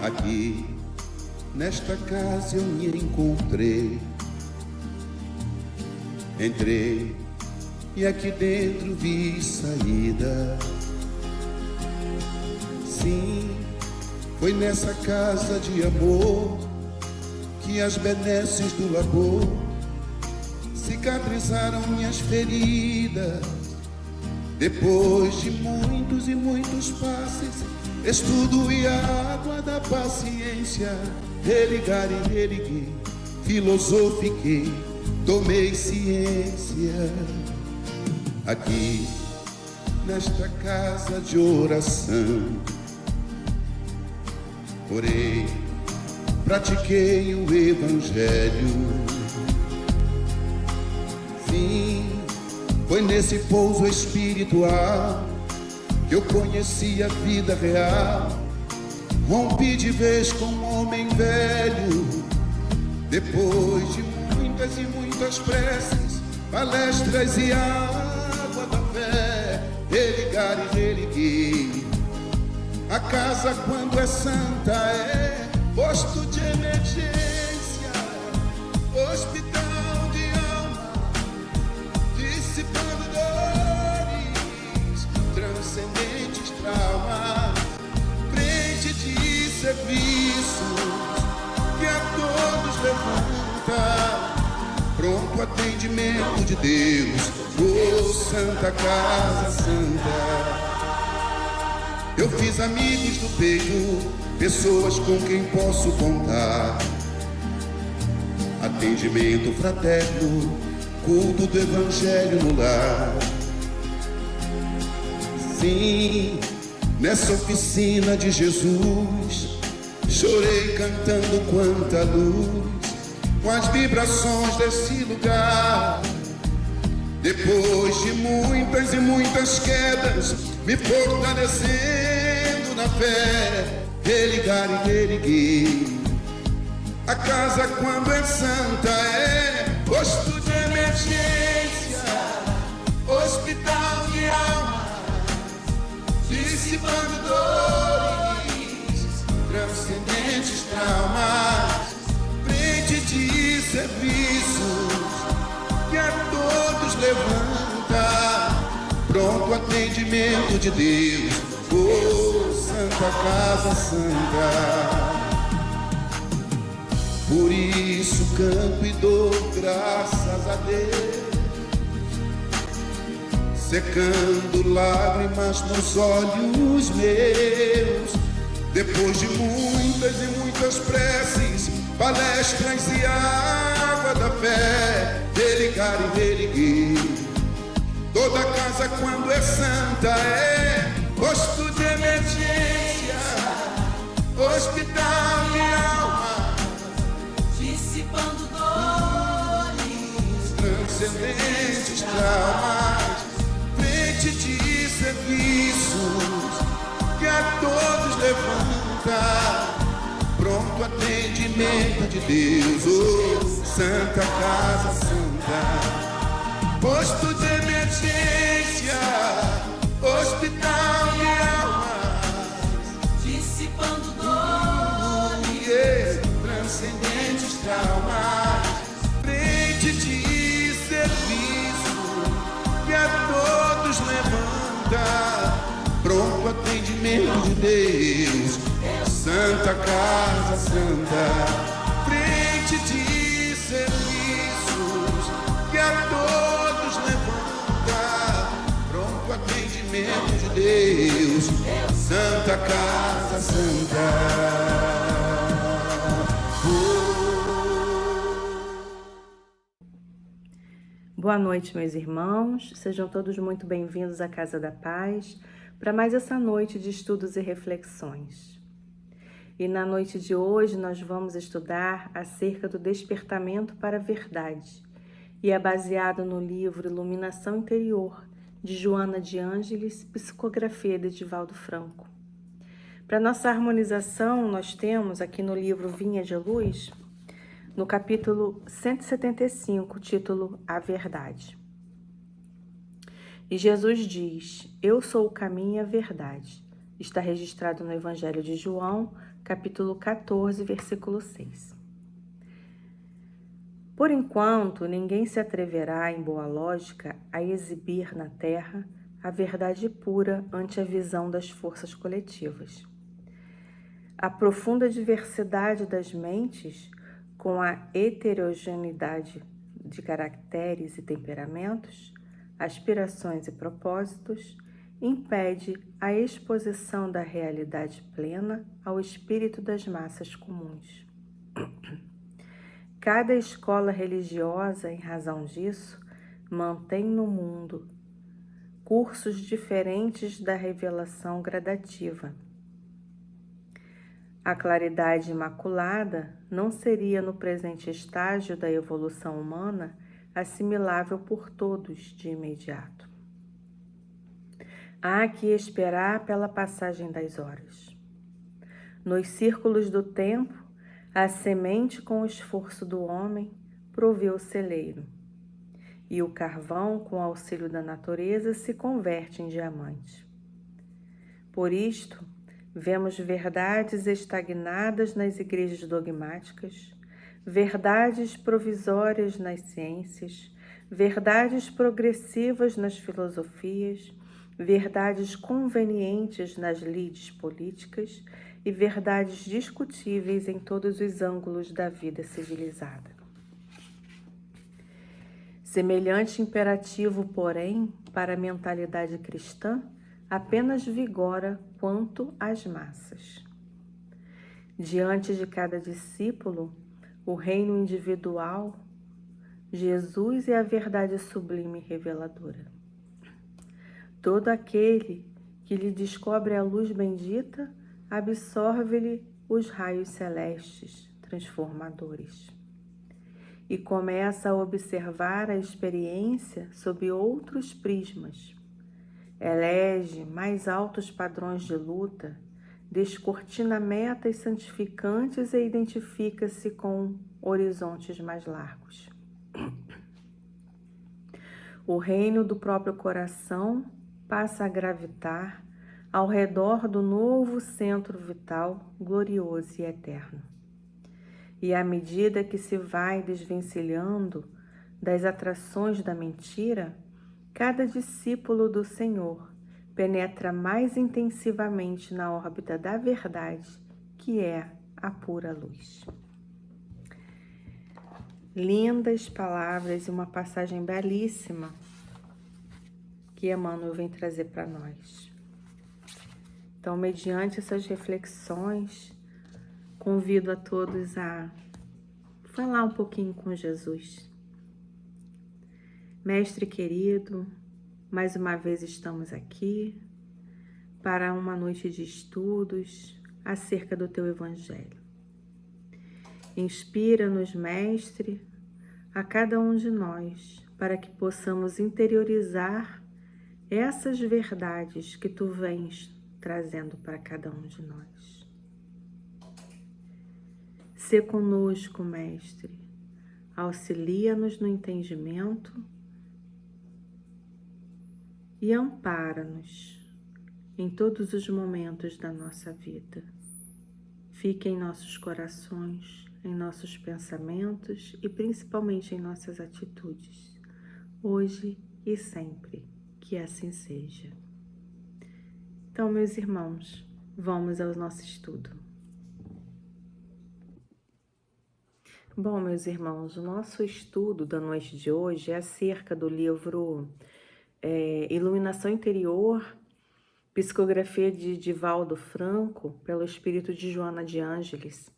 Aqui, nesta casa eu me encontrei. Entrei e aqui dentro vi saída. Sim, foi nessa casa de amor que as benesses do labor cicatrizaram minhas feridas. Depois de muitos e muitos passes, estudo e a água da paciência, religar e religuei, filosofiquei, tomei ciência. Aqui, nesta casa de oração, orei, pratiquei o evangelho. Sim, foi nesse pouso espiritual que eu conheci a vida real. Rompi de vez com um homem velho. Depois de muitas e muitas preces, palestras e água da fé, religar e religuei. A casa, quando é santa, é posto de emergência, hospital de alma, dissipando dores, transcendentes traumas, frente de serviços que a todos levanta, pronto atendimento de Deus, oh Santa Casa Santa. Eu fiz amigos do peito, pessoas com quem posso contar. Atendimento fraterno, culto do evangelho no lar. Sim, nessa oficina de Jesus, chorei cantando quanta luz, com as vibrações desse lugar. Depois de muitas e muitas quedas, me fortalecendo na fé, religar e religuei. A casa, quando é santa, é posto de emergência, hospital de alma, dissipando dores, transcendentes traumas, frente de serviços que a todos levanta, pronto atendimento de Deus, oh Santa Casa Santa. Por isso canto e dou graças a Deus, secando lágrimas nos olhos meus. Depois de muitas e muitas preces, palestras e água da fé, religar e religuei. Toda casa, quando é santa, é posto de emergência, hospital de alma, dissipando dores, transcendentes traumas, frente de serviços que a todos levanta, pronto atendimento de Deus, oh Santa Casa Santa. Posto de emergência, hospital de almas, dissipando dores, transcendentes traumas, frente de serviço que a todos levanta, pronto atendimento de Deus, Santa Casa Santa. Frente de serviços que a todos levanta, pronto atendimento de Deus, Santa Casa Santa. Boa noite, meus irmãos. Sejam todos muito bem-vindos à Casa da Paz para mais essa noite de estudos e reflexões. E na noite de hoje nós vamos estudar acerca do despertamento para a verdade. E é baseado no livro Iluminação Interior, de Joana de Ângeles, psicografia de Divaldo Franco. Para nossa harmonização, nós temos aqui no livro Vinha de Luz, no capítulo 175, título A Verdade. E Jesus diz: Eu sou o caminho e a verdade. Está registrado no Evangelho de João, capítulo 14, versículo 6. Por enquanto, ninguém se atreverá, em boa lógica, a exibir na Terra a verdade pura ante a visão das forças coletivas. A profunda diversidade das mentes, com a heterogeneidade de caracteres e temperamentos, aspirações e propósitos, impede a exposição da realidade plena ao espírito das massas comuns. Cada escola religiosa, em razão disso, mantém no mundo cursos diferentes da revelação gradativa. A claridade imaculada não seria, no presente estágio da evolução humana, assimilável por todos de imediato. Há que esperar pela passagem das horas. Nos círculos do tempo, a semente com o esforço do homem provê o celeiro, e o carvão, com o auxílio da natureza, se converte em diamante. Por isto, vemos verdades estagnadas nas igrejas dogmáticas, verdades provisórias nas ciências, verdades progressivas nas filosofias, verdades convenientes nas lides políticas e verdades discutíveis em todos os ângulos da vida civilizada. Semelhante imperativo, porém, para a mentalidade cristã, apenas vigora quanto às massas. Diante de cada discípulo, o reino individual, Jesus é a verdade sublime e reveladora. Todo aquele que lhe descobre a luz bendita, absorve-lhe os raios celestes transformadores e começa a observar a experiência sob outros prismas. Elege mais altos padrões de luta, descortina metas santificantes e identifica-se com horizontes mais largos. O reino do próprio coração passa a gravitar ao redor do novo centro vital, glorioso e eterno. E à medida que se vai desvencilhando das atrações da mentira, cada discípulo do Senhor penetra mais intensivamente na órbita da verdade, que é a pura luz. Lindas palavras e uma passagem belíssima que Emmanuel vem trazer para nós. Então, mediante essas reflexões, convido a todos a falar um pouquinho com Jesus. Mestre querido, mais uma vez estamos aqui para uma noite de estudos acerca do Teu Evangelho. Inspira-nos, Mestre, a cada um de nós, para que possamos interiorizar essas verdades que Tu vens trazendo para cada um de nós. Sê conosco, Mestre, auxilia-nos no entendimento e ampara-nos em todos os momentos da nossa vida. Fique em nossos corações, em nossos pensamentos e principalmente em nossas atitudes, hoje e sempre, que assim seja. Então, meus irmãos, vamos ao nosso estudo. Bom, meus irmãos, o nosso estudo da noite de hoje é acerca do livro Iluminação Interior, psicografia de Divaldo Franco, pelo espírito de Joana de Ângeles,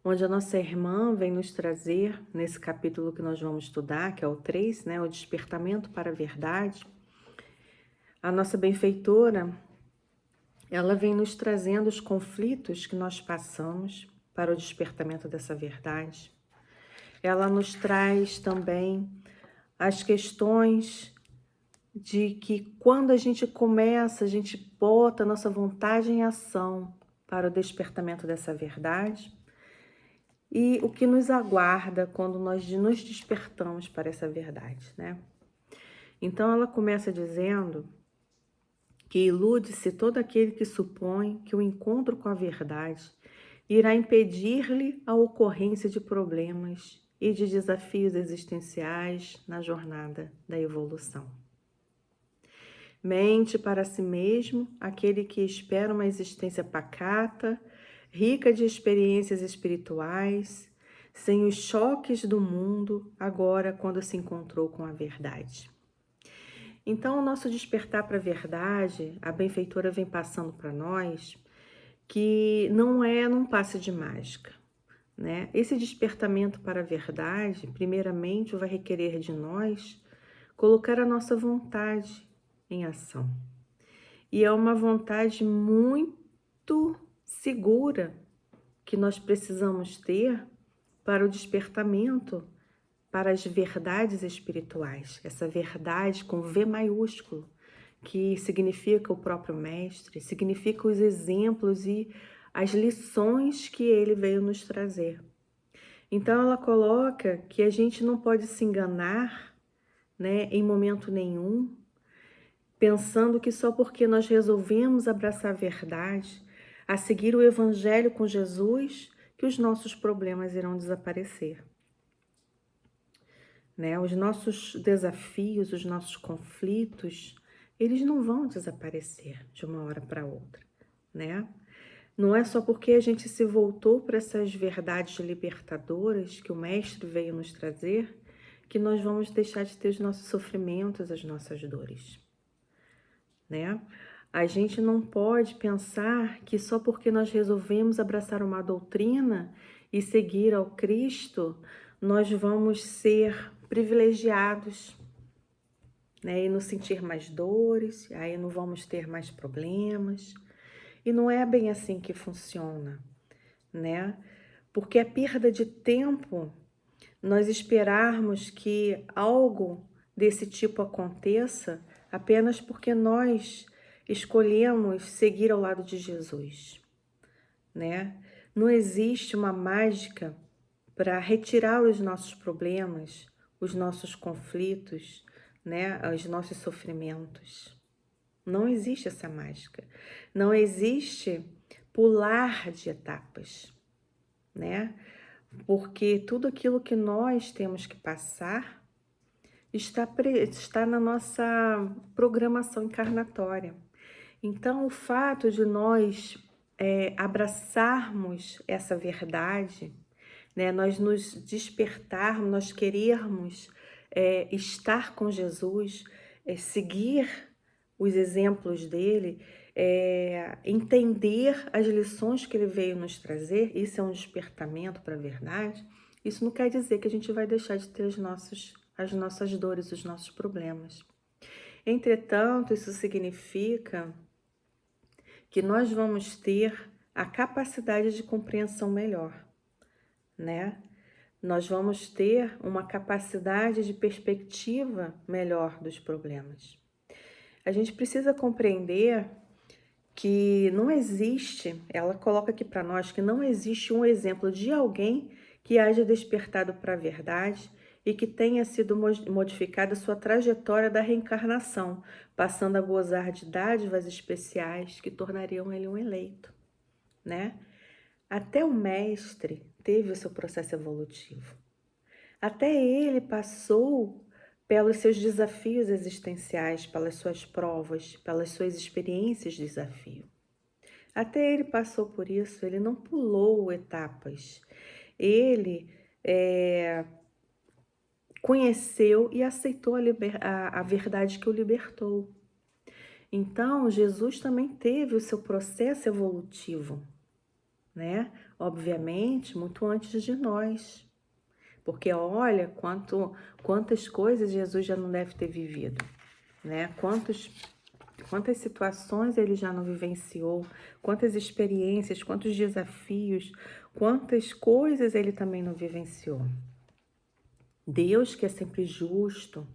onde a nossa irmã vem nos trazer, nesse capítulo que nós vamos estudar, que é o 3, o despertamento para a verdade, a nossa benfeitora, ela vem nos trazendo os conflitos que nós passamos para o despertamento dessa verdade. Ela nos traz também as questões de que quando a gente começa, a gente bota a nossa vontade em ação para o despertamento dessa verdade e o que nos aguarda quando nós nos despertamos para essa verdade, Então ela começa dizendo que ilude-se todo aquele que supõe que o encontro com a verdade irá impedir-lhe a ocorrência de problemas e de desafios existenciais na jornada da evolução. Mente para si mesmo aquele que espera uma existência pacata, rica de experiências espirituais, sem os choques do mundo, agora quando se encontrou com a verdade. Então, o nosso despertar para a verdade, a benfeitora vem passando para nós, que não é num passe de mágica, né? Esse despertamento para a verdade, primeiramente, vai requerer de nós colocar a nossa vontade em ação. E é uma vontade muito segura que nós precisamos ter para o despertamento para as verdades espirituais, essa verdade com V maiúsculo, que significa o próprio Mestre, significa os exemplos e as lições que ele veio nos trazer. Então ela coloca que a gente não pode se enganar, né, em momento nenhum, pensando que só porque nós resolvemos abraçar a verdade, a seguir o Evangelho com Jesus, que os nossos problemas irão desaparecer. Né? Os nossos desafios, os nossos conflitos, eles não vão desaparecer de uma hora para outra, né? Não é só porque a gente se voltou para essas verdades libertadoras que o Mestre veio nos trazer que nós vamos deixar de ter os nossos sofrimentos, as nossas dores, né? A gente não pode pensar que só porque nós resolvemos abraçar uma doutrina e seguir ao Cristo, nós vamos ser privilegiados, né? E não sentir mais dores, aí não vamos ter mais problemas. E não é bem assim que funciona, né? Porque é perda de tempo nós esperarmos que algo desse tipo aconteça apenas porque nós escolhemos seguir ao lado de Jesus, né? Não existe uma mágica para retirar os nossos problemas, os nossos conflitos, né? Os nossos sofrimentos. Não existe essa mágica. Não existe pular de etapas, né? Porque tudo aquilo que nós temos que passar está na nossa programação encarnatória. Então, o fato de nós abraçarmos essa verdade, né, nós nos despertarmos, nós querermos estar com Jesus, seguir os exemplos dele, entender as lições que ele veio nos trazer, isso é um despertamento para a verdade. Isso não quer dizer que a gente vai deixar de ter as nossas dores, os nossos problemas. Entretanto, isso significa que nós vamos ter a capacidade de compreensão melhor, né? Nós vamos ter uma capacidade de perspectiva melhor dos problemas. A gente precisa compreender que não existe, ela coloca aqui para nós que não existe um exemplo de alguém que haja despertado para a verdade e que tenha sido modificada sua trajetória da reencarnação, passando a gozar de dádivas especiais que tornariam ele um eleito, né? Até o Mestre teve o seu processo evolutivo. Até ele passou pelos seus desafios existenciais, pelas suas provas, pelas suas experiências de desafio. Até ele passou por isso, ele não pulou etapas. Ele conheceu e aceitou a verdade que o libertou. Então, Jesus também teve o seu processo evolutivo, né? Obviamente, muito antes de nós. Porque olha quantas coisas Jesus já não deve ter vivido, né? Quantas situações ele já não vivenciou, quantas experiências, quantos desafios, quantas coisas ele também não vivenciou. Deus, que é sempre justo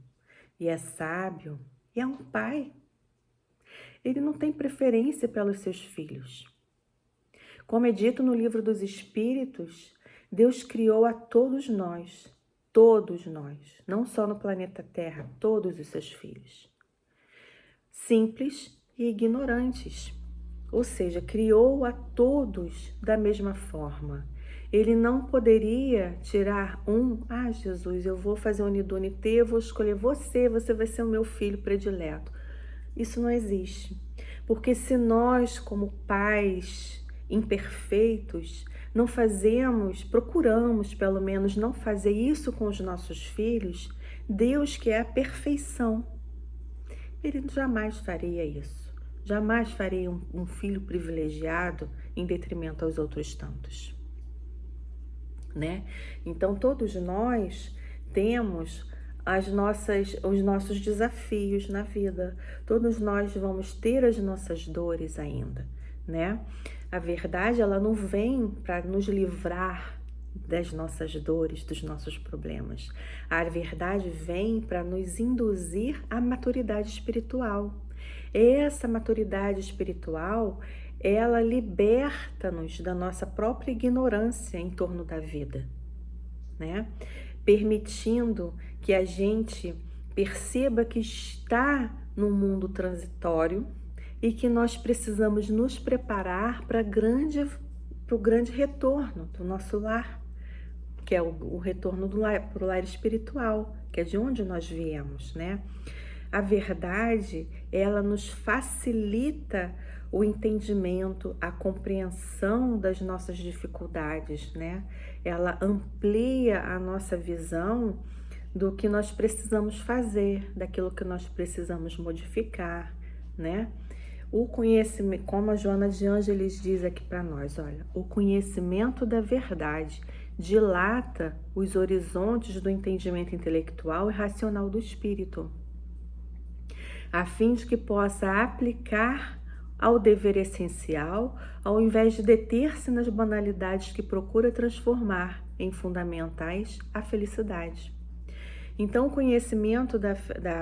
e é sábio, e é um pai. Ele não tem preferência pelos seus filhos. Como é dito no livro dos Espíritos, Deus criou a todos nós, todos nós, não só no planeta Terra, todos os seus filhos. Simples e ignorantes, ou seja, criou a todos da mesma forma. Ele não poderia tirar Jesus, eu vou fazer unidunité, eu vou escolher você vai ser o meu filho predileto. Isso não existe, porque se nós, como pais imperfeitos, não procuramos pelo menos não fazer isso com os nossos filhos, Deus, que é a perfeição, Ele jamais faria isso. Jamais faria um filho privilegiado em detrimento aos outros tantos, né? Então, todos nós temos os nossos desafios na vida. Todos nós vamos ter as nossas dores ainda, né? A verdade, ela não vem para nos livrar das nossas dores, dos nossos problemas. A verdade vem para nos induzir à maturidade espiritual. Essa maturidade espiritual, ela liberta-nos da nossa própria ignorância em torno da vida, né? Permitindo que a gente perceba que está num mundo transitório e que nós precisamos nos preparar para o grande retorno do nosso lar, que é o retorno para o lar espiritual, que é de onde nós viemos, né? A verdade, ela nos facilita o entendimento, a compreensão das nossas dificuldades, né? Ela amplia a nossa visão do que nós precisamos fazer, daquilo que nós precisamos modificar, né? O conhecimento, como a Joana de Ângeles diz aqui para nós, olha, o conhecimento da verdade dilata os horizontes do entendimento intelectual e racional do espírito, a fim de que possa aplicar ao dever essencial, ao invés de deter-se nas banalidades que procura transformar em fundamentais a felicidade. Então, o conhecimento da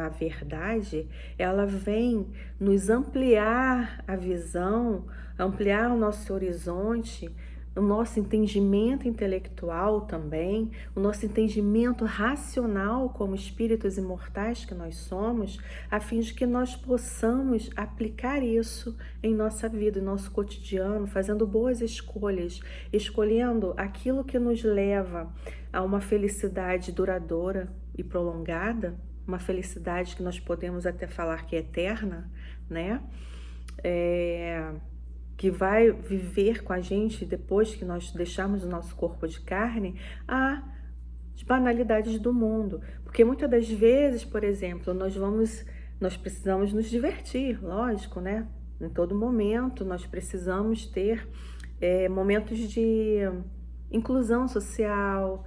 verdade, ela vem nos ampliar a visão, ampliar o nosso horizonte, o nosso entendimento intelectual também, o nosso entendimento racional como espíritos imortais que nós somos, a fim de que nós possamos aplicar isso em nossa vida, em nosso cotidiano, fazendo boas escolhas, escolhendo aquilo que nos leva a uma felicidade duradoura e prolongada, uma felicidade que nós podemos até falar que é eterna, né? Que vai viver com a gente depois que nós deixarmos o nosso corpo de carne, as banalidades do mundo. Porque muitas das vezes, por exemplo, nós precisamos nos divertir, lógico, né? Em todo momento, nós precisamos ter momentos de inclusão social,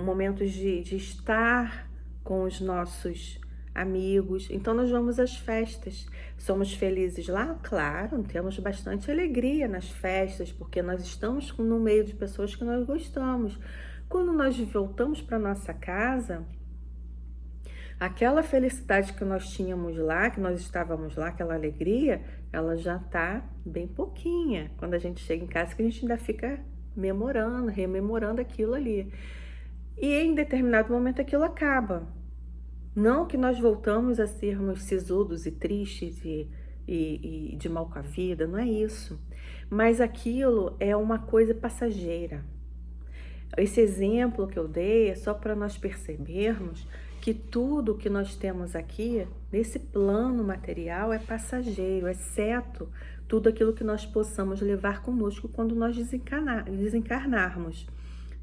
momentos de estar com os nossos amigos. Então nós vamos às festas. Somos felizes lá? Claro, temos bastante alegria nas festas, porque nós estamos no meio de pessoas que nós gostamos. Quando nós voltamos para nossa casa, aquela felicidade que nós tínhamos lá, que nós estávamos lá, aquela alegria, ela já está bem pouquinha. Quando a gente chega em casa, que a gente ainda fica rememorando aquilo ali. E em determinado momento aquilo acaba. Não que nós voltamos a sermos sisudos e tristes e de mal com a vida, não é isso. Mas aquilo é uma coisa passageira. Esse exemplo que eu dei é só para nós percebermos que tudo que nós temos aqui, nesse plano material, é passageiro, exceto tudo aquilo que nós possamos levar conosco quando nós desencarnarmos,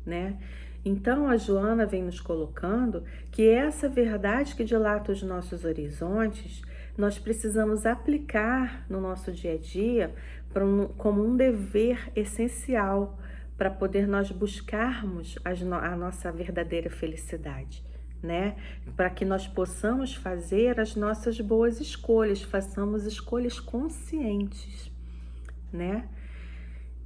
né? Então, a Joana vem nos colocando que essa verdade que dilata os nossos horizontes, nós precisamos aplicar no nosso dia a dia como um dever essencial para poder nós buscarmos a nossa verdadeira felicidade, né? Para que nós possamos fazer as nossas boas escolhas, façamos escolhas conscientes, né?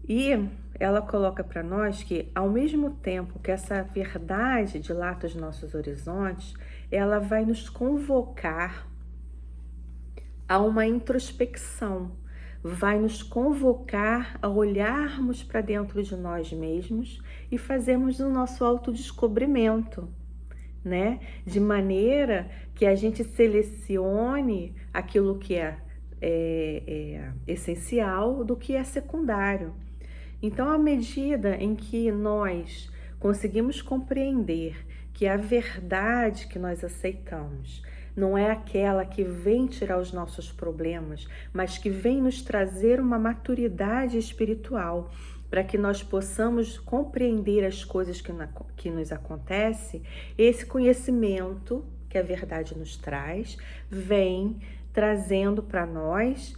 E ela coloca para nós que, ao mesmo tempo que essa verdade dilata os nossos horizontes, ela vai nos convocar a uma introspecção, vai nos convocar a olharmos para dentro de nós mesmos e fazermos o nosso autodescobrimento, né? De maneira que a gente selecione aquilo que é essencial do que é secundário. Então, à medida em que nós conseguimos compreender que a verdade que nós aceitamos não é aquela que vem tirar os nossos problemas, mas que vem nos trazer uma maturidade espiritual, para que nós possamos compreender as coisas que nos acontecem, esse conhecimento que a verdade nos traz, vem trazendo para nós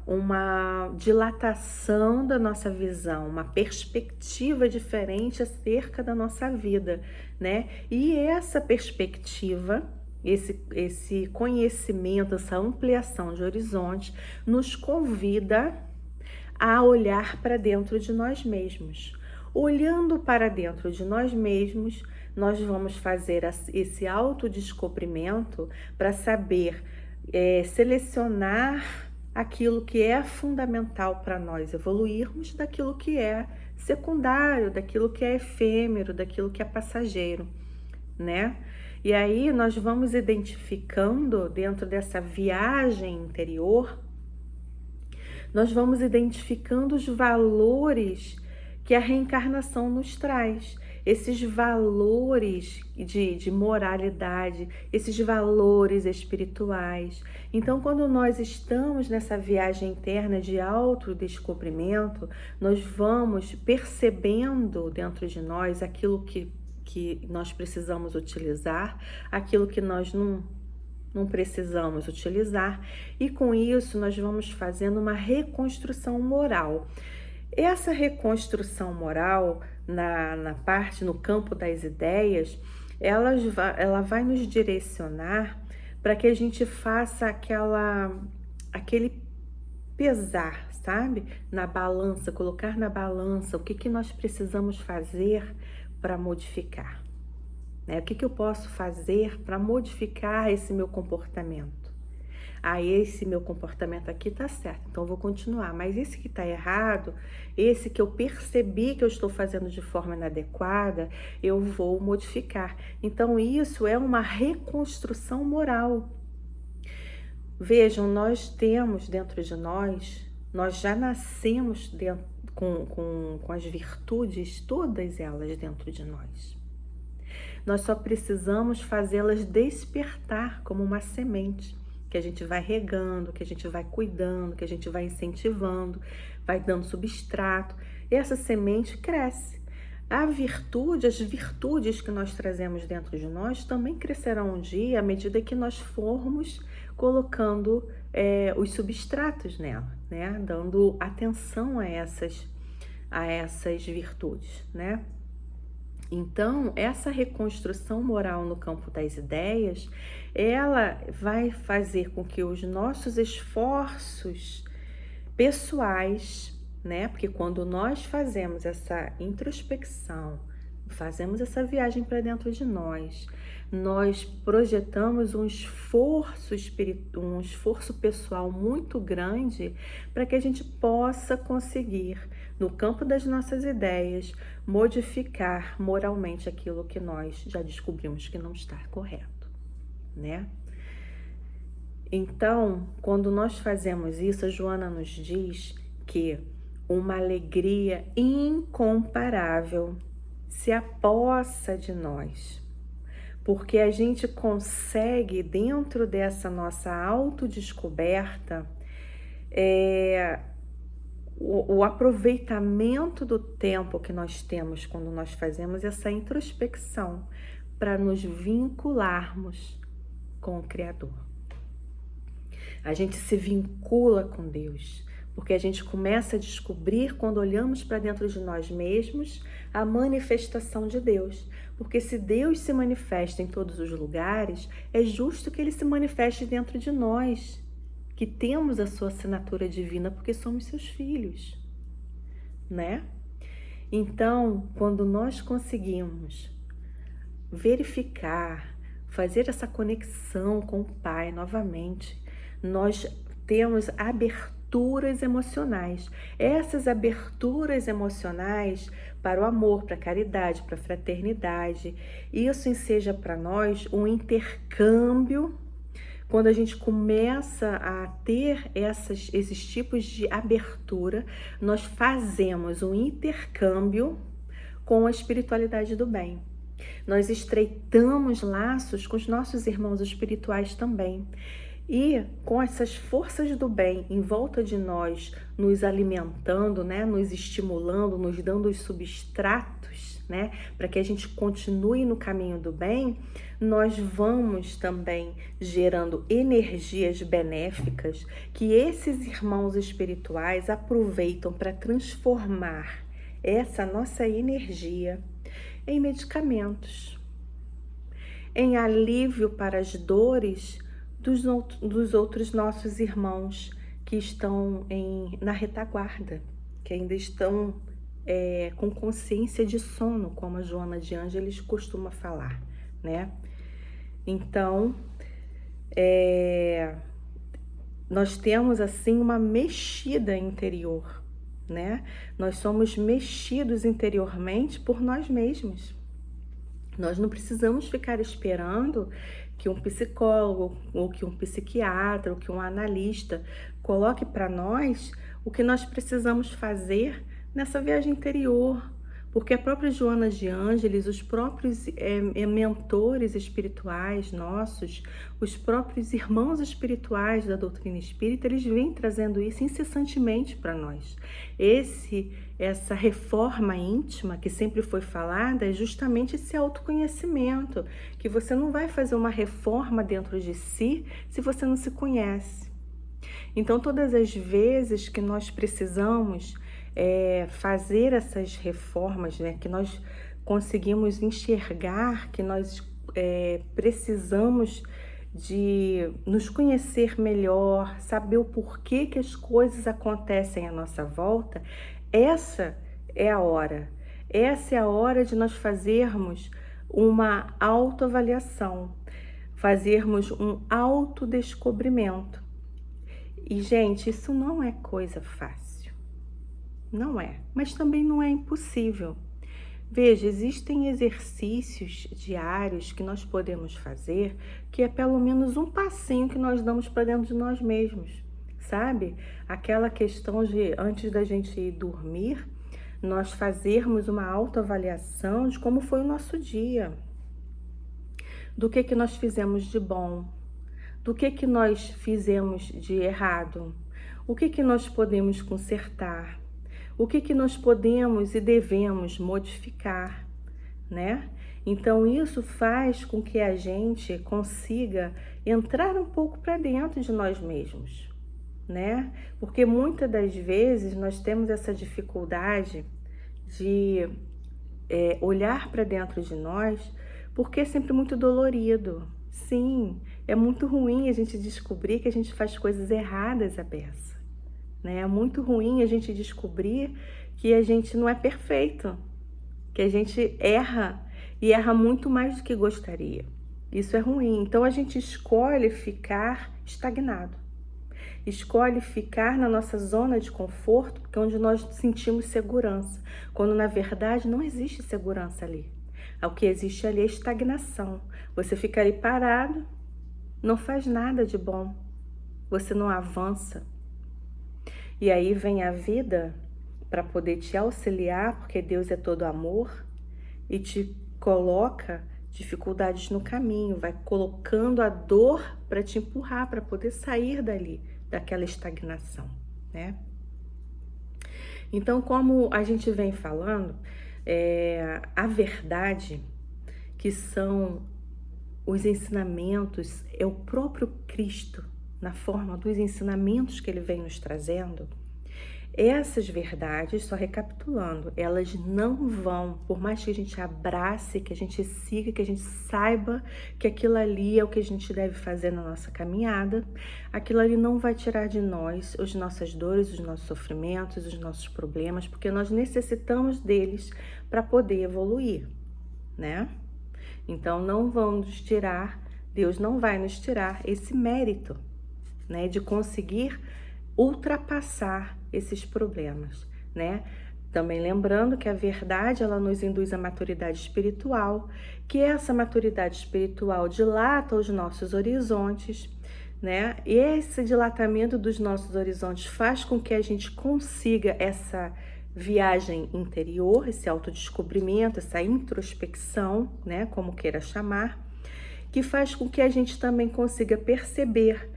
uma dilatação da nossa visão, uma perspectiva diferente acerca da nossa vida, né? E essa perspectiva, esse conhecimento, essa ampliação de horizonte, nos convida a olhar para dentro de nós mesmos. Olhando para dentro de nós mesmos, nós vamos fazer esse autodescobrimento para saber selecionar aquilo que é fundamental para nós evoluirmos daquilo que é secundário, daquilo que é efêmero, daquilo que é passageiro, né? E aí nós vamos identificando dentro dessa viagem interior, nós vamos identificando os valores que a reencarnação nos traz, esses valores de moralidade, esses valores espirituais. Então, quando nós estamos nessa viagem interna de autodescobrimento, nós vamos percebendo dentro de nós aquilo que nós precisamos utilizar, aquilo que nós não precisamos utilizar, e com isso nós vamos fazendo uma reconstrução moral. Essa reconstrução moral, no campo das ideias, ela vai nos direcionar para que a gente faça aquele pesar, sabe? Na balança, colocar na balança o que nós precisamos fazer para modificar, né? O que eu posso fazer para modificar esse meu comportamento? Esse meu comportamento aqui tá certo, então eu vou continuar, mas esse que tá errado, esse que eu percebi que eu estou fazendo de forma inadequada, eu vou modificar. Então isso é uma reconstrução moral. Vejam, nós temos dentro de nós já nascemos com as virtudes, todas elas dentro de nós. Nós só precisamos fazê-las despertar como uma semente, que a gente vai regando, que a gente vai cuidando, que a gente vai incentivando, vai dando substrato, e essa semente cresce. As virtudes que nós trazemos dentro de nós também crescerão um dia à medida que nós formos colocando os substratos nela, né? Dando atenção a essas virtudes, né? Então, essa reconstrução moral no campo das ideias, ela vai fazer com que os nossos esforços pessoais, né? Porque quando nós fazemos essa introspecção, fazemos essa viagem para dentro de nós projetamos um esforço pessoal muito grande para que a gente possa conseguir, no campo das nossas ideias, modificar moralmente aquilo que nós já descobrimos que não está correto, né? Então, quando nós fazemos isso, a Joana nos diz que uma alegria incomparável se apossa de nós, porque a gente consegue, dentro dessa nossa autodescoberta, o aproveitamento do tempo que nós temos quando nós fazemos essa introspecção para nos vincularmos com o Criador. A gente se vincula com Deus, porque a gente começa a descobrir, quando olhamos para dentro de nós mesmos, a manifestação de Deus. Porque se Deus se manifesta em todos os lugares, é justo que Ele se manifeste dentro de nós, que temos a sua assinatura divina, porque somos seus filhos, né? Então, quando nós conseguimos verificar, fazer essa conexão com o Pai novamente, nós temos abertura aberturas emocionais. Essas aberturas emocionais para o amor, para a caridade, para a fraternidade, isso enseja para nós um intercâmbio. Quando a gente começa a ter esses tipos de abertura, nós fazemos um intercâmbio com a espiritualidade do bem. Nós estreitamos laços com os nossos irmãos espirituais também. E com essas forças do bem em volta de nós, nos alimentando, né, nos estimulando, nos dando os substratos, né, para que a gente continue no caminho do bem, nós vamos também gerando energias benéficas que esses irmãos espirituais aproveitam para transformar essa nossa energia em medicamentos, em alívio para as dores dos outros nossos irmãos que estão na retaguarda, que ainda estão com consciência de sono, como a Joana de Ângeles costuma falar, né? Então, nós temos assim uma mexida interior, né? Nós somos mexidos interiormente por nós mesmos. Nós não precisamos ficar esperando que um psicólogo, ou que um psiquiatra, ou que um analista coloque para nós o que nós precisamos fazer nessa viagem interior. Porque a própria Joana de Ângeles, os próprios mentores espirituais nossos, os próprios irmãos espirituais da doutrina espírita, eles vêm trazendo isso incessantemente para nós. Essa reforma íntima que sempre foi falada é justamente esse autoconhecimento, que você não vai fazer uma reforma dentro de si se você não se conhece. Então, todas as vezes que nós precisamos fazer essas reformas, né, que nós conseguimos enxergar que nós precisamos de nos conhecer melhor, saber o porquê que as coisas acontecem à nossa volta, essa é a hora. Essa é a hora de nós fazermos uma autoavaliação, fazermos um autodescobrimento. E, gente, isso não é coisa fácil. Não é, mas também não é impossível. Veja, existem exercícios diários que nós podemos fazer, que é pelo menos um passinho que nós damos para dentro de nós mesmos, sabe? Aquela questão de, antes da gente ir dormir, nós fazermos uma autoavaliação de como foi o nosso dia, do que nós fizemos de bom, do que nós fizemos de errado, o que nós podemos consertar, o que nós podemos e devemos modificar, né? Então, isso faz com que a gente consiga entrar um pouco para dentro de nós mesmos, né? Porque muitas das vezes nós temos essa dificuldade de olhar para dentro de nós, porque é sempre muito dolorido. Sim, é muito ruim a gente descobrir que a gente faz coisas erradas à beça. É muito ruim a gente descobrir que a gente não é perfeito, que a gente erra e erra muito mais do que gostaria. Isso é ruim. Então a gente escolhe ficar estagnado, escolhe ficar na nossa zona de conforto, porque é onde nós sentimos segurança, quando na verdade não existe segurança ali. O que existe ali é estagnação. Você fica ali parado, não faz nada de bom, você não avança. E aí vem a vida para poder te auxiliar, porque Deus é todo amor, e te coloca dificuldades no caminho, vai colocando a dor para te empurrar, para poder sair dali, daquela estagnação, né? Então, como a gente vem falando, a verdade, que são os ensinamentos, é o próprio Cristo, na forma dos ensinamentos que ele vem nos trazendo, essas verdades, só recapitulando, elas não vão, por mais que a gente abrace, que a gente siga, que a gente saiba que aquilo ali é o que a gente deve fazer na nossa caminhada, aquilo ali não vai tirar de nós as nossas dores, os nossos sofrimentos, os nossos problemas, porque nós necessitamos deles para poder evoluir, né? Então não vão nos tirar, Deus não vai nos tirar esse mérito, né, de conseguir ultrapassar esses problemas, né? Também lembrando que a verdade, ela nos induz à maturidade espiritual, que essa maturidade espiritual dilata os nossos horizontes, né? E esse dilatamento dos nossos horizontes faz com que a gente consiga essa viagem interior, esse autodescobrimento, essa introspecção, né? Como queira chamar, que faz com que a gente também consiga perceber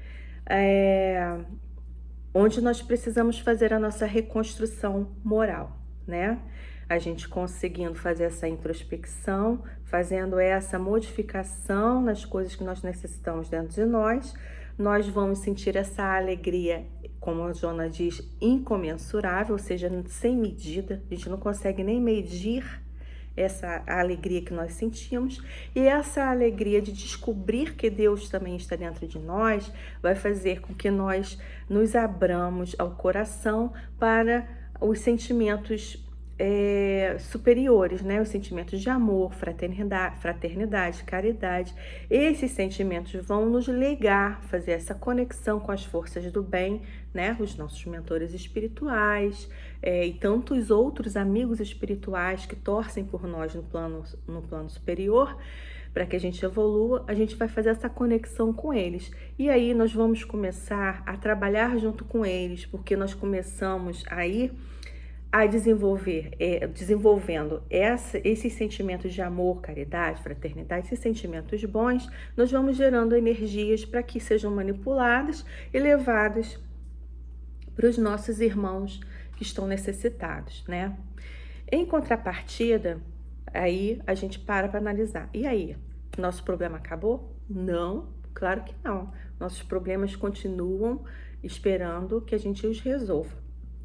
onde nós precisamos fazer a nossa reconstrução moral, né? A gente conseguindo fazer essa introspecção, fazendo essa modificação nas coisas que nós necessitamos dentro de nós, nós vamos sentir essa alegria, como a Joana diz, incomensurável, ou seja, sem medida, a gente não consegue nem medir essa alegria que nós sentimos, e essa alegria de descobrir que Deus também está dentro de nós vai fazer com que nós nos abramos ao coração para os sentimentos superiores, né? Os sentimentos de amor, fraternidade, caridade. Esses sentimentos vão nos ligar, fazer essa conexão com as forças do bem, né? Os nossos mentores espirituais e tantos outros amigos espirituais que torcem por nós no plano superior, para que a gente evolua. A gente vai fazer essa conexão com eles. E aí nós vamos começar a trabalhar junto com eles, porque nós começamos aí a desenvolvendo esses sentimentos de amor, caridade, fraternidade, esses sentimentos bons, nós vamos gerando energias para que sejam manipuladas e levadas para os nossos irmãos que estão necessitados, né? Em contrapartida, aí a gente para analisar. E aí, nosso problema acabou? Não, claro que não. Nossos problemas continuam esperando que a gente os resolva.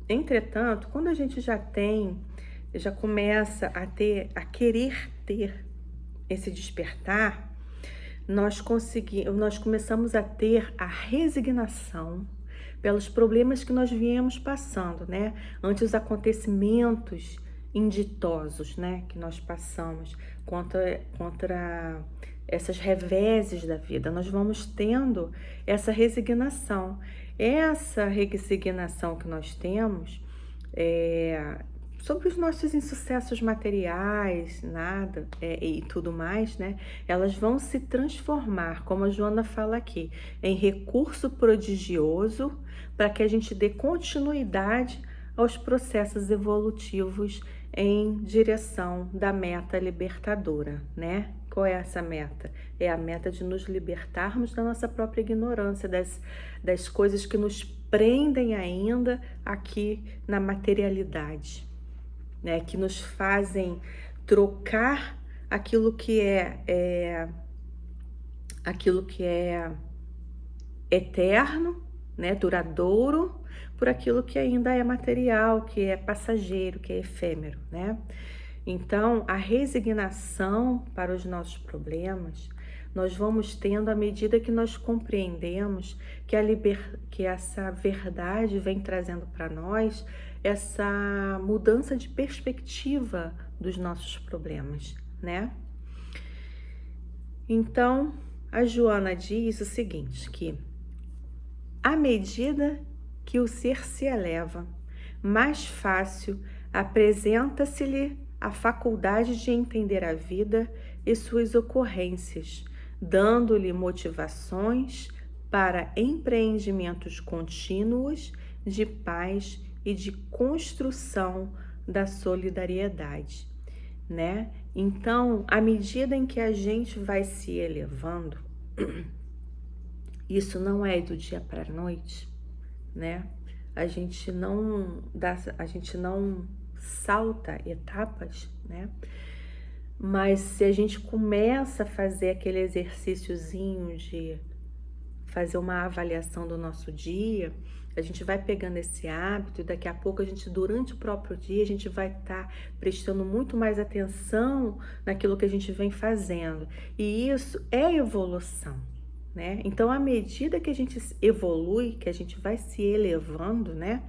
Entretanto, quando a gente já começa a querer ter esse despertar, nós começamos a ter a resignação pelos problemas que nós viemos passando, né? Ante os acontecimentos inditosos, né? Que nós passamos contra essas reveses da vida. Nós vamos tendo essa resignação. Essa resignação que nós temos sobre os nossos insucessos materiais, e tudo mais, né? Elas vão se transformar, como a Joana fala aqui, em recurso prodigioso para que a gente dê continuidade aos processos evolutivos em direção da meta libertadora, né? Qual é essa meta? É a meta de nos libertarmos da nossa própria ignorância, das coisas que nos prendem ainda aqui na materialidade, né? Que nos fazem trocar aquilo que é eterno, né? Duradouro, por aquilo que ainda é material, que é passageiro, que é efêmero, né? Então, a resignação para os nossos problemas, nós vamos tendo à medida que nós compreendemos que essa verdade vem trazendo para nós essa mudança de perspectiva dos nossos problemas, né? Então, a Joana diz o seguinte, que à medida que o ser se eleva, mais fácil apresenta-se-lhe a faculdade de entender a vida e suas ocorrências, dando-lhe motivações para empreendimentos contínuos de paz e de construção da solidariedade, né? Então, à medida em que a gente vai se elevando, isso não é do dia para a noite, né? A gente não salta etapas, né? Mas se a gente começa a fazer aquele exercíciozinho de fazer uma avaliação do nosso dia, a gente vai pegando esse hábito e daqui a pouco a gente, durante o próprio dia, a gente vai estar prestando muito mais atenção naquilo que a gente vem fazendo. E isso é evolução, né? Então, à medida que a gente evolui, que a gente vai se elevando, né?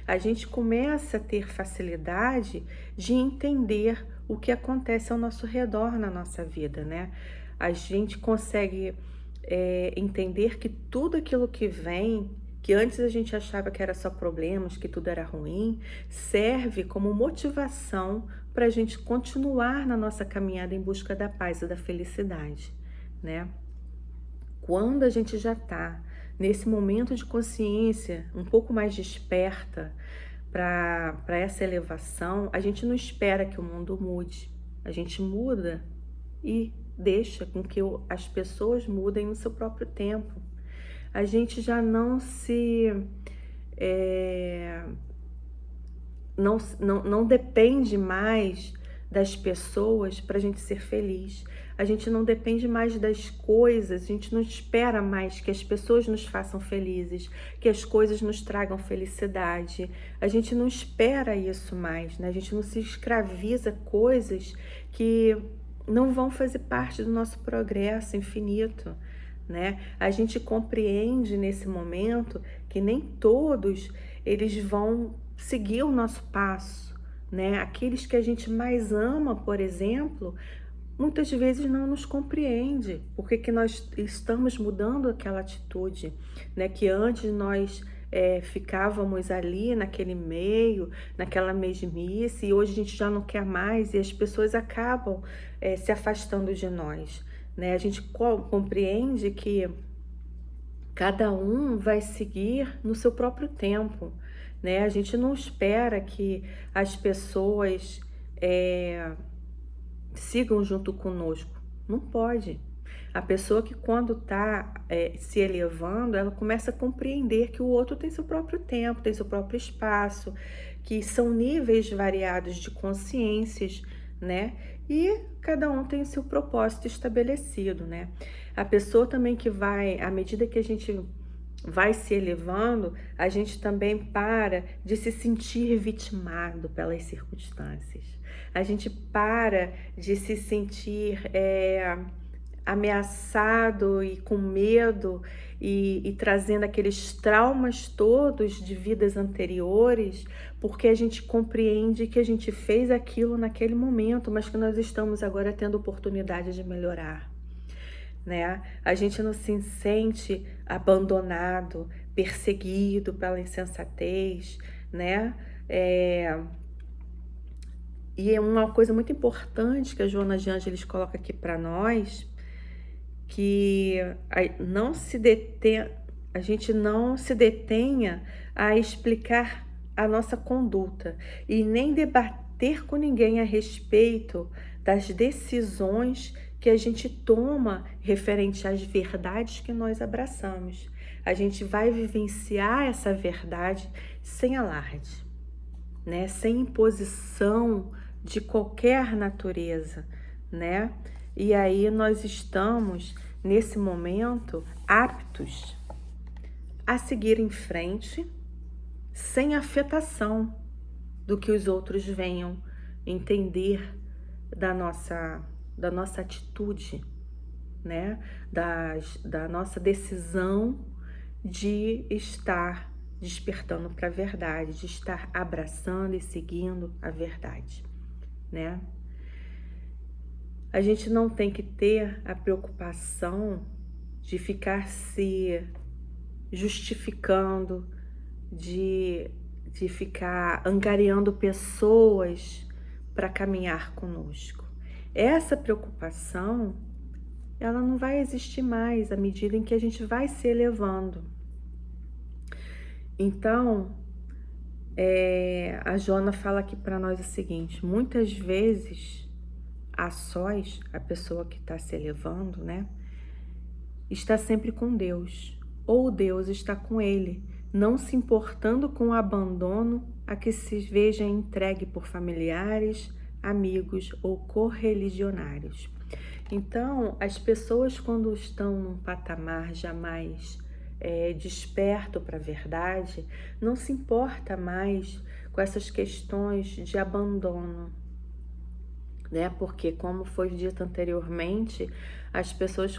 A gente começa a ter facilidade de entender o que acontece ao nosso redor na nossa vida, né? A gente consegue entender que tudo aquilo que vem que antes a gente achava que era só problemas, que tudo era ruim, serve como motivação para a gente continuar na nossa caminhada em busca da paz e da felicidade, né? Quando a gente já está nesse momento de consciência um pouco mais desperta para essa elevação, a gente não espera que o mundo mude, a gente muda e deixa com que as pessoas mudem no seu próprio tempo. A gente já não se... não depende mais das pessoas para a gente ser feliz. A gente não depende mais das coisas, a gente não espera mais que as pessoas nos façam felizes, que as coisas nos tragam felicidade. A gente não espera isso mais, né? A gente não se escraviza coisas que não vão fazer parte do nosso progresso infinito, né? A gente compreende nesse momento que nem todos eles vão seguir o nosso passo, né? Aqueles que a gente mais ama, por exemplo, muitas vezes não nos compreende porque que nós estamos mudando aquela atitude, né? Que antes nós ficávamos ali naquele meio, naquela mesmice, e hoje a gente já não quer mais e as pessoas acabam se afastando de nós, né? A gente compreende que cada um vai seguir no seu próprio tempo, né? A gente não espera que as pessoas sigam junto conosco. Não pode. A pessoa que quando está se elevando, ela começa a compreender que o outro tem seu próprio tempo, tem seu próprio espaço, que são níveis variados de consciências, né? E cada um tem o seu propósito estabelecido, né? A pessoa também que vai, à medida que a gente vai se elevando, a gente também para de se sentir vitimado pelas circunstâncias. A gente para de se sentir ameaçado e com medo e trazendo aqueles traumas todos de vidas anteriores, porque a gente compreende que a gente fez aquilo naquele momento, mas que nós estamos agora tendo oportunidade de melhorar, né? A gente não se sente abandonado, perseguido pela insensatez, né? E é uma coisa muito importante que a Joana de Ângeles coloca aqui para nós, que a gente não se detenha a explicar a nossa conduta e nem debater com ninguém a respeito das decisões que a gente toma referente às verdades que nós abraçamos. A gente vai vivenciar essa verdade sem alarde, né? Sem imposição de qualquer natureza, né? E aí nós estamos, nesse momento, aptos a seguir em frente, sem afetação do que os outros venham entender da nossa atitude, né? Da nossa decisão de estar despertando para a verdade, de estar abraçando e seguindo a verdade, né? A gente não tem que ter a preocupação de ficar se justificando, de ficar angariando pessoas para caminhar conosco. Essa preocupação, ela não vai existir mais à medida em que a gente vai se elevando. Então, a Joana fala aqui para nós o seguinte: muitas vezes, a sós, a pessoa que está se elevando, né, está sempre com Deus, ou Deus está com ele, não se importando com o abandono a que se veja entregue por familiares, amigos ou correligionários. Então, as pessoas, quando estão num patamar jamais desperto para a verdade, não se importa mais com essas questões de abandono, né? Porque, como foi dito anteriormente, as pessoas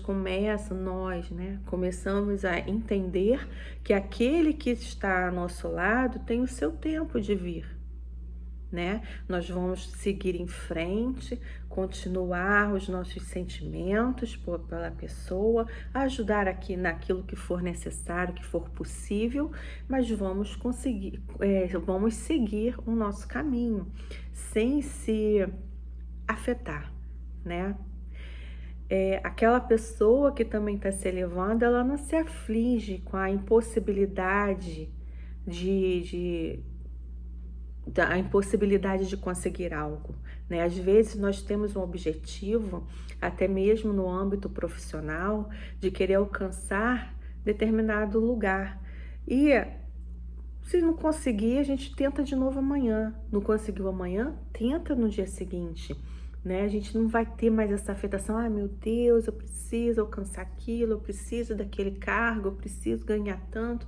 nós, né, começamos a entender que aquele que está ao nosso lado tem o seu tempo de vir, né? Nós vamos seguir em frente, continuar os nossos sentimentos pela pessoa, ajudar aqui naquilo que for necessário, que for possível, mas vamos vamos seguir o nosso caminho sem se afetar, né? Aquela pessoa que também está se elevando, ela não se aflige com a impossibilidade de conseguir algo, né? Às vezes nós temos um objetivo, até mesmo no âmbito profissional, de querer alcançar determinado lugar. E se não conseguir, a gente tenta de novo amanhã. Não conseguiu amanhã? Tenta no dia seguinte, né? A gente não vai ter mais essa afetação. Ah, meu Deus, eu preciso alcançar aquilo, eu preciso daquele cargo, eu preciso ganhar tanto.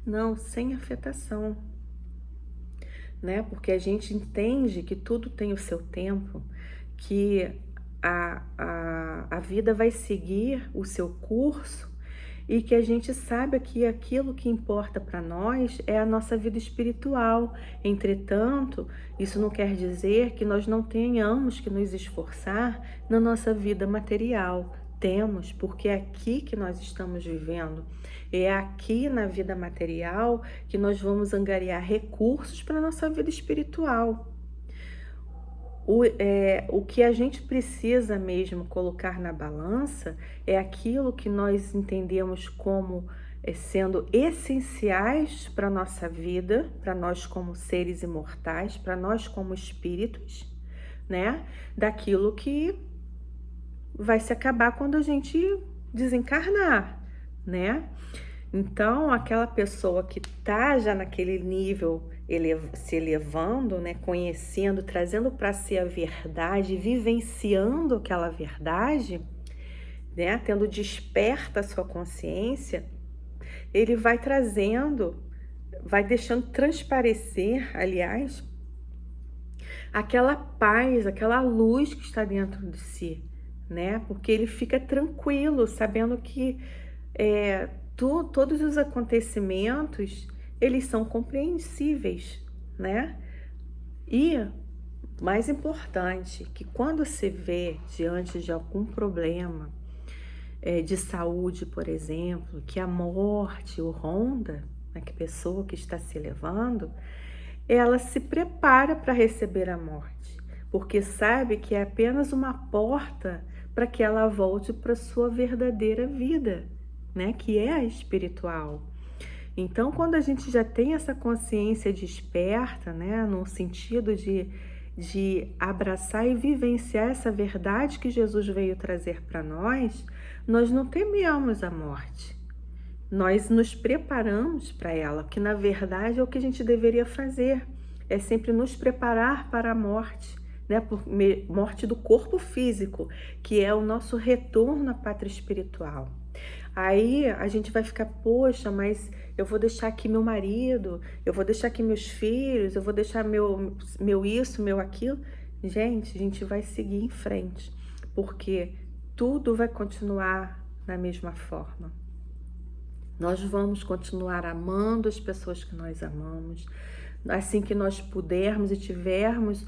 Não, sem afetação, né? Porque a gente entende que tudo tem o seu tempo, que a vida vai seguir o seu curso e que a gente sabe que aquilo que importa para nós é a nossa vida espiritual. Entretanto, isso não quer dizer que nós não tenhamos que nos esforçar na nossa vida material. Temos, porque é aqui que nós estamos vivendo. É aqui na vida material que nós vamos angariar recursos para a nossa vida espiritual. O que a gente precisa mesmo colocar na balança é aquilo que nós entendemos como sendo essenciais para a nossa vida, para nós como seres imortais, para nós como espíritos, né? Daquilo que vai se acabar quando a gente desencarnar, né? Então, aquela pessoa que está já naquele nível se elevando, né, conhecendo, trazendo para si a verdade, vivenciando aquela verdade, né, tendo desperta a sua consciência, ele vai trazendo, vai deixando transparecer, aliás, aquela paz, aquela luz que está dentro de si, né? Porque ele fica tranquilo, sabendo que todos os acontecimentos, eles são compreensíveis, né? E, mais importante, que quando se vê diante de algum problema de saúde, por exemplo, que a morte o ronda, né, que a pessoa que está se elevando, ela se prepara para receber a morte, porque sabe que é apenas uma porta para que ela volte para a sua verdadeira vida, né, que é a espiritual. Então, quando a gente já tem essa consciência desperta, né, no sentido de abraçar e vivenciar essa verdade que Jesus veio trazer para nós não tememos a morte. Nós nos preparamos para ela, que na verdade é o que a gente deveria fazer, é sempre nos preparar para a morte, né, por morte do corpo físico, que é o nosso retorno à pátria espiritual. Aí a gente vai ficar, poxa, mas eu vou deixar aqui meu marido, eu vou deixar aqui meus filhos, eu vou deixar meu isso, meu aquilo. Gente, a gente vai seguir em frente, porque tudo vai continuar da mesma forma. Nós vamos continuar amando as pessoas que nós amamos. Assim que nós pudermos e tivermos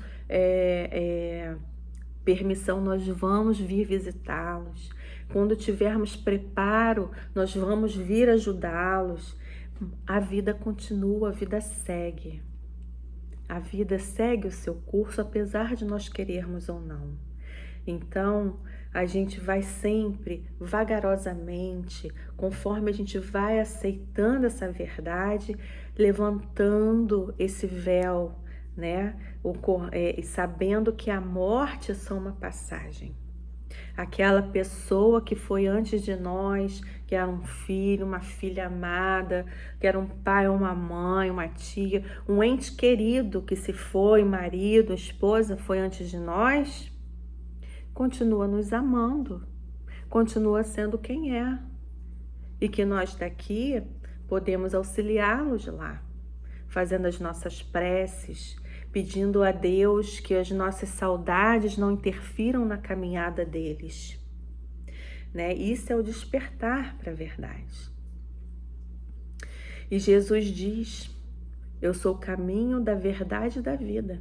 permissão, nós vamos vir visitá-los. Quando tivermos preparo, nós vamos vir ajudá-los. A vida continua, a vida segue. A vida segue o seu curso, apesar de nós querermos ou não. Então, a gente vai sempre, vagarosamente, conforme a gente vai aceitando essa verdade, levantando esse véu, né? E sabendo que a morte é só uma passagem. Aquela pessoa que foi antes de nós, que era um filho, uma filha amada, que era um pai, uma mãe, uma tia, um ente querido que se foi, marido, esposa, foi antes de nós, continua nos amando, continua sendo quem é. E que nós daqui podemos auxiliá-los lá, fazendo as nossas preces, pedindo a Deus que as nossas saudades não interfiram na caminhada deles, né? Isso é o despertar para a verdade. E Jesus diz: eu sou o caminho da verdade e da vida.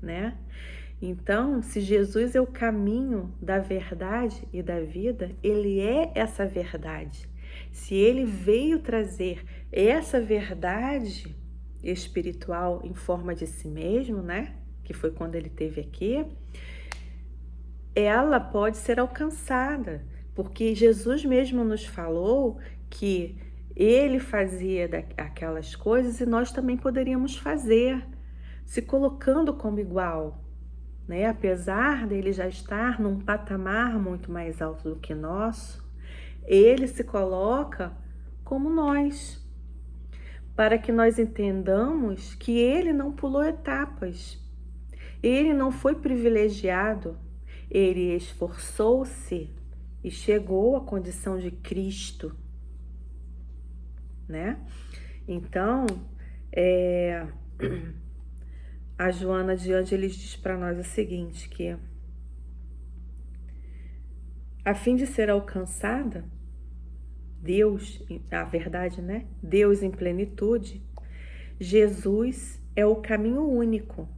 né? Então, se Jesus é o caminho da verdade e da vida, ele é essa verdade. Se ele veio trazer essa verdade espiritual em forma de si mesmo, né? Que foi quando ele esteve aqui, ela pode ser alcançada, porque Jesus mesmo nos falou que ele fazia aquelas coisas e nós também poderíamos fazer, se colocando como igual, né? Apesar dele já estar num patamar muito mais alto do que nosso, ele se coloca como nós, para que nós entendamos que ele não pulou etapas, ele não foi privilegiado, ele esforçou-se e chegou à condição de Cristo, né? Então, a Joana de Ângeles diz para nós o seguinte, que a fim de ser alcançada, Deus, a verdade, né? Deus em plenitude, Jesus é o caminho único,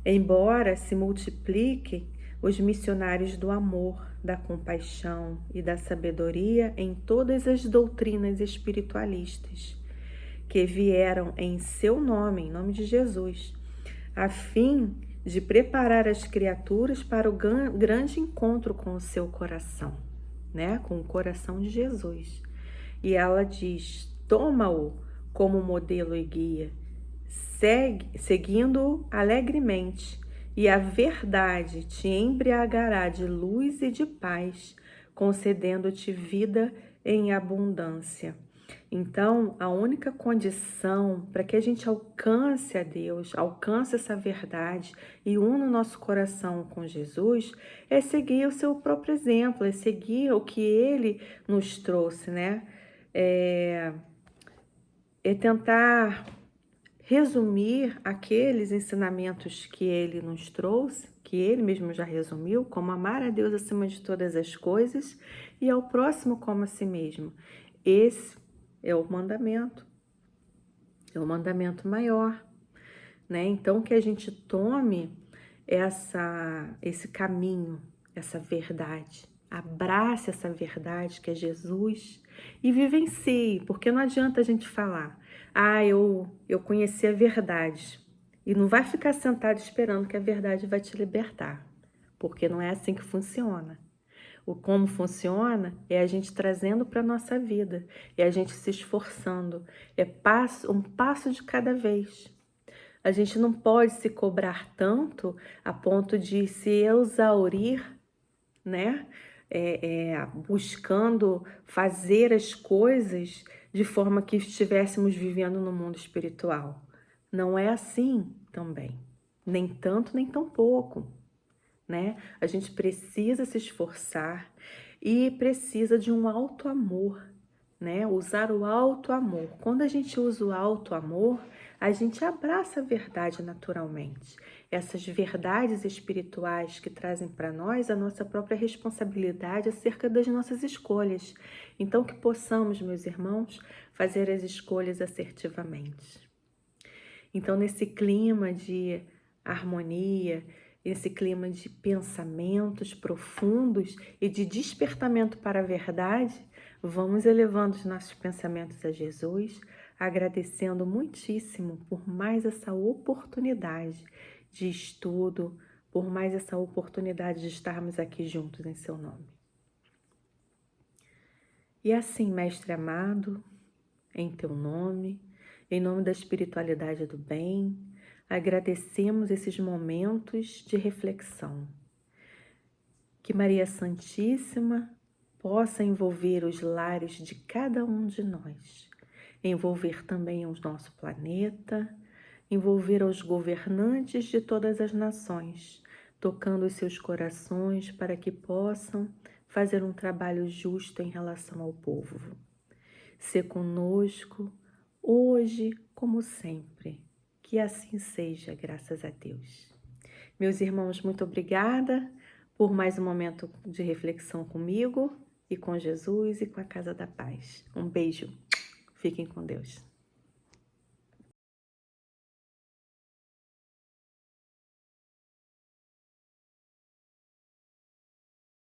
embora se multipliquem os missionários do amor, da compaixão e da sabedoria em todas as doutrinas espiritualistas que vieram em seu nome, em nome de Jesus, a fim de preparar as criaturas para o grande encontro com o seu coração, né? Com o coração de Jesus. E ela diz: toma-o como modelo e guia, seguindo-o alegremente, e a verdade te embriagará de luz e de paz, concedendo-te vida em abundância. Então, a única condição para que a gente alcance a Deus, alcance essa verdade e una o nosso coração com Jesus, é seguir o seu próprio exemplo, é seguir o que Ele nos trouxe, né? É tentar resumir aqueles ensinamentos que Ele nos trouxe, que Ele mesmo já resumiu, como amar a Deus acima de todas as coisas e ao próximo como a si mesmo. Esse é o mandamento maior, né? Então, que a gente tome esse caminho, essa verdade, abrace essa verdade que é Jesus e vivencie, porque não adianta a gente falar, eu conheci a verdade, e não vai ficar sentado esperando que a verdade vai te libertar, porque não é assim que funciona. O como funciona é a gente trazendo para a nossa vida, é a gente se esforçando, é um passo de cada vez. A gente não pode se cobrar tanto a ponto de se exaurir, né? Buscando fazer as coisas de forma que estivéssemos vivendo no mundo espiritual. Não é assim também, nem tanto, nem tão pouco, né? A gente precisa se esforçar e precisa de um alto amor, né? Usar o alto amor. Quando a gente usa o alto amor, a gente abraça a verdade naturalmente. Essas verdades espirituais que trazem para nós a nossa própria responsabilidade acerca das nossas escolhas. Então, que possamos, meus irmãos, fazer as escolhas assertivamente. Então, nesse clima de harmonia, esse clima de pensamentos profundos e de despertamento para a verdade, vamos elevando os nossos pensamentos a Jesus, agradecendo muitíssimo por mais essa oportunidade de estudo, por mais essa oportunidade de estarmos aqui juntos em seu nome. E assim, Mestre amado, em teu nome, em nome da espiritualidade do bem, agradecemos esses momentos de reflexão. Que Maria Santíssima possa envolver os lares de cada um de nós, envolver também o nosso planeta, envolver os governantes de todas as nações, tocando os seus corações para que possam fazer um trabalho justo em relação ao povo. Sê conosco, hoje como sempre. Que assim seja, graças a Deus. Meus irmãos, muito obrigada por mais um momento de reflexão comigo e com Jesus e com a Casa da Paz. Um beijo. Fiquem com Deus.